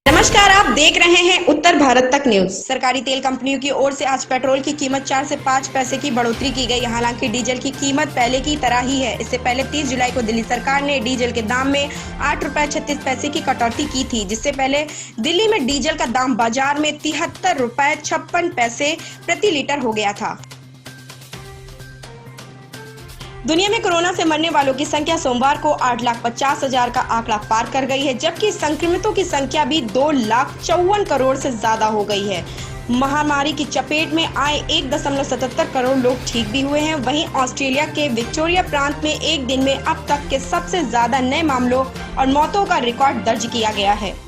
नमस्कार, आप देख रहे हैं उत्तर भारत तक न्यूज। सरकारी तेल कंपनियों की ओर से आज पेट्रोल की कीमत 4 से 5 पैसे की बढ़ोतरी की गई। हालांकि डीजल की कीमत पहले की तरह ही है। इससे पहले 30 जुलाई को दिल्ली सरकार ने डीजल के दाम में 8 रुपए 36 पैसे की कटौती की थी, जिससे पहले दिल्ली में डीजल का दाम बाजार में 73 रुपए 56 पैसे प्रति लीटर हो गया था। दुनिया में कोरोना से मरने वालों की संख्या सोमवार को 8,50,000 का आंकड़ा पार कर गई है, जबकि संक्रमितों की संख्या भी 2,54 करोड़ से ज्यादा हो गई है। महामारी की चपेट में आए 1.77 करोड़ लोग ठीक भी हुए हैं। वहीं ऑस्ट्रेलिया के विक्टोरिया प्रांत में एक दिन में अब तक के सबसे ज्यादा नए मामलों और मौतों का रिकॉर्ड दर्ज किया गया है।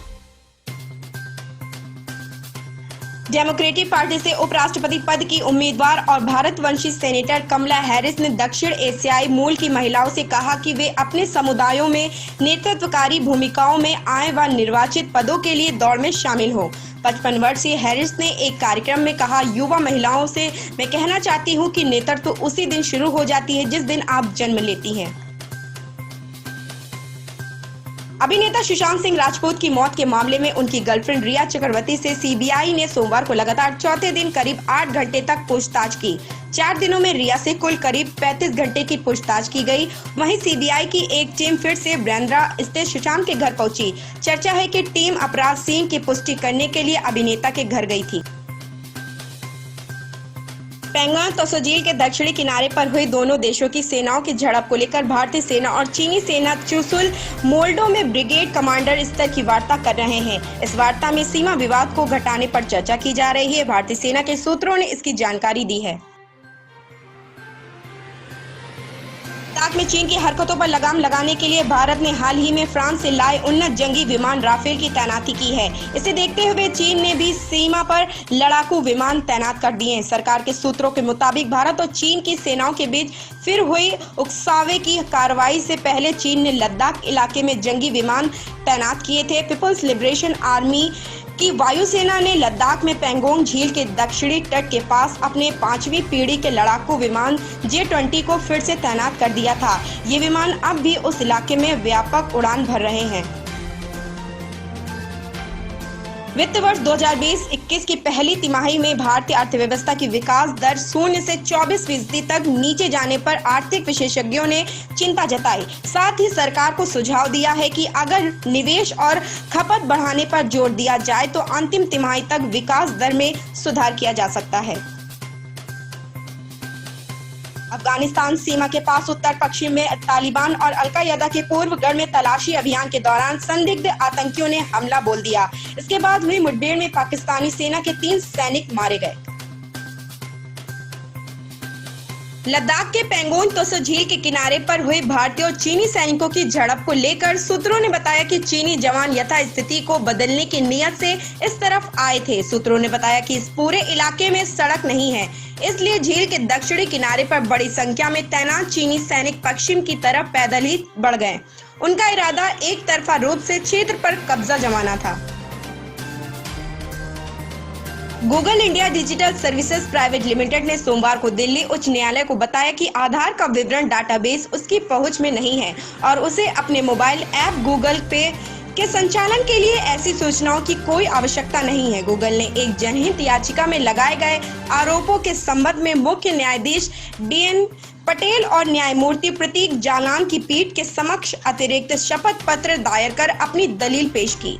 डेमोक्रेटिक पार्टी से उपराष्ट्रपति पद की उम्मीदवार और भारतवंशी सेनेटर कमला हैरिस ने दक्षिण एशियाई मूल की महिलाओं से कहा कि वे अपने समुदायों में नेतृत्वकारी भूमिकाओं में आए व निर्वाचित पदों के लिए दौड़ में शामिल हो। 55 वर्षीय हैरिस ने एक कार्यक्रम में कहा, युवा महिलाओं से मैं कहना चाहती हूँ कि नेतृत्व उसी दिन शुरू हो जाती है जिस दिन आप जन्म लेती हैं। अभिनेता सुशांत सिंह राजपूत की मौत के मामले में उनकी गर्लफ्रेंड रिया चक्रवर्ती से सीबीआई ने सोमवार को लगातार चौथे दिन करीब 8 घंटे तक पूछताछ की। 4 दिनों में रिया से कुल करीब 35 घंटे की पूछताछ की गई। वहीं सीबीआई की एक टीम फिर से बांद्रा स्थित सुशांत के घर पहुंची। चर्चा है कि टीम अपराध सीन की पुष्टि करने के लिए अभिनेता के घर गई थी। पैंगोंग त्सो झील के दक्षिणी किनारे पर हुई दोनों देशों की सेनाओं की झड़प को लेकर भारतीय सेना और चीनी सेना चुशुल मोल्डो में ब्रिगेड कमांडर स्तर की वार्ता कर रहे हैं। इस वार्ता में सीमा विवाद को घटाने पर चर्चा की जा रही है। भारतीय सेना के सूत्रों ने इसकी जानकारी दी है। लद्दाख में चीन की हरकतों पर लगाम लगाने के लिए भारत ने हाल ही में फ्रांस से लाए उन्नत जंगी विमान राफेल की तैनाती की है। इसे देखते हुए चीन ने भी सीमा पर लड़ाकू विमान तैनात कर दिए हैं। सरकार के सूत्रों के मुताबिक भारत और चीन की सेनाओं के बीच फिर हुई उकसावे की कार्रवाई से पहले चीन ने लद्दाख इलाके में जंगी विमान तैनात किए थे। पीपल्स लिबरेशन आर्मी की वायुसेना ने लद्दाख में पैंगोंग झील के दक्षिणी तट के पास अपने 5वीं पीढ़ी के लड़ाकू विमान J-20 को फिर से तैनात कर दिया था। ये विमान अब भी उस इलाके में व्यापक उड़ान भर रहे हैं। वित्त वर्ष 2020-21 की पहली तिमाही में भारतीय अर्थव्यवस्था की विकास दर 0 से 24% तक नीचे जाने पर आर्थिक विशेषज्ञों ने चिंता जताई। साथ ही सरकार को सुझाव दिया है कि अगर निवेश और खपत बढ़ाने पर जोर दिया जाए तो अंतिम तिमाही तक विकास दर में सुधार किया जा सकता है। अफगानिस्तान सीमा के पास उत्तर पश्चिम में तालिबान और अल-कायदा के पूर्व गढ़ में तलाशी अभियान के दौरान संदिग्ध आतंकियों ने हमला बोल दिया। इसके बाद हुई मुठभेड़ में पाकिस्तानी सेना के 3 सैनिक मारे गए। लद्दाख के पैंगोंग त्सो झील के किनारे पर हुई भारतीय और चीनी सैनिकों की झड़प को लेकर सूत्रों ने बताया कि चीनी जवान यथास्थिति को बदलने की नियत से इस तरफ आए थे। सूत्रों ने बताया कि इस पूरे इलाके में सड़क नहीं है, इसलिए झील के दक्षिणी किनारे पर बड़ी संख्या में तैनात चीनी सैनिक पश्चिम की तरफ पैदल ही बढ़ गए। उनका इरादा एक तरफा रूप से क्षेत्र पर कब्जा जमाना था। Google India digital services private limited ने सोमवार को दिल्ली उच्च न्यायालय को बताया कि आधार का विवरण डाटाबेस उसकी पहुंच में नहीं है और उसे अपने मोबाइल ऐप गूगल पे के संचालन के लिए ऐसी सूचनाओं की कोई आवश्यकता नहीं है। गूगल ने एक जनहित याचिका में लगाए गए आरोपों के संबंध में मुख्य न्यायाधीश DN पटेल और न्यायमूर्ति प्रतीक जालान की पीठ के समक्ष अतिरिक्त शपथ पत्र दायर कर अपनी दलील पेश की।